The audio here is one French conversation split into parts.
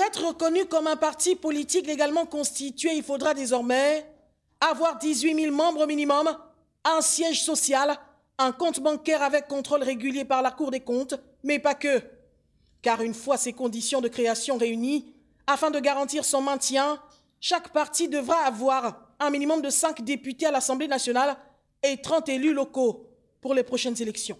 être reconnu comme un parti politique légalement constitué, il faudra désormais avoir 18 000 membres minimum, un siège social, un compte bancaire avec contrôle régulier par la Cour des comptes, mais pas que. Car une fois ces conditions de création réunies, afin de garantir son maintien, chaque parti devra avoir un minimum de 5 députés à l'Assemblée nationale et 30 élus locaux pour les prochaines élections.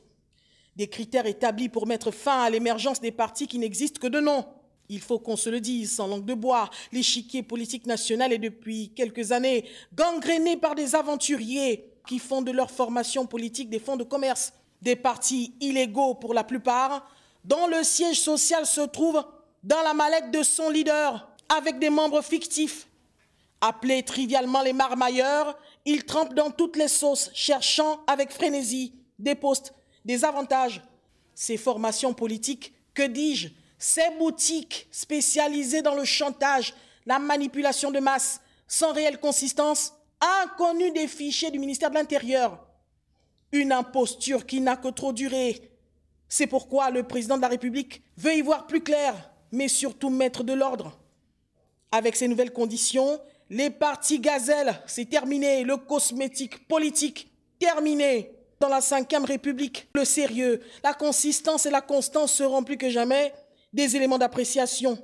Des critères établis pour mettre fin à l'émergence des partis qui n'existent que de nom. Il faut qu'on se le dise sans langue de bois, l'échiquier politique national est depuis quelques années gangréné par des aventuriers qui font de leur formation politique des fonds de commerce, des partis illégaux pour la plupart, dont le siège social se trouve dans la mallette de son leader, avec des membres fictifs. Appelés trivialement les marmailleurs, ils trempent dans toutes les sauces, cherchant avec frénésie des postes, des avantages. Ces formations politiques, que dis-je, ces boutiques spécialisées dans le chantage, la manipulation de masse, sans réelle consistance, inconnues des fichiers du ministère de l'Intérieur. Une imposture qui n'a que trop duré. C'est pourquoi le président de la République veut y voir plus clair, mais surtout mettre de l'ordre. Avec ces nouvelles conditions, les partis gazelles, c'est terminé. Le cosmétique politique, terminé. Dans la Ve République, le sérieux, la consistance et la constance seront plus que jamais des éléments d'appréciation.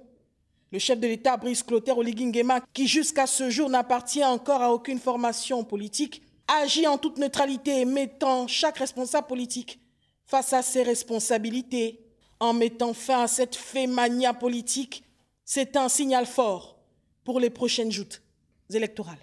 Le chef de l'État, Brice Clotaire Oligui Nguema, qui jusqu'à ce jour n'appartient encore à aucune formation politique, agit en toute neutralité, mettant chaque responsable politique face à ses responsabilités. En mettant fin à cette fémania politique, c'est un signal fort pour les prochaines joutes électorales.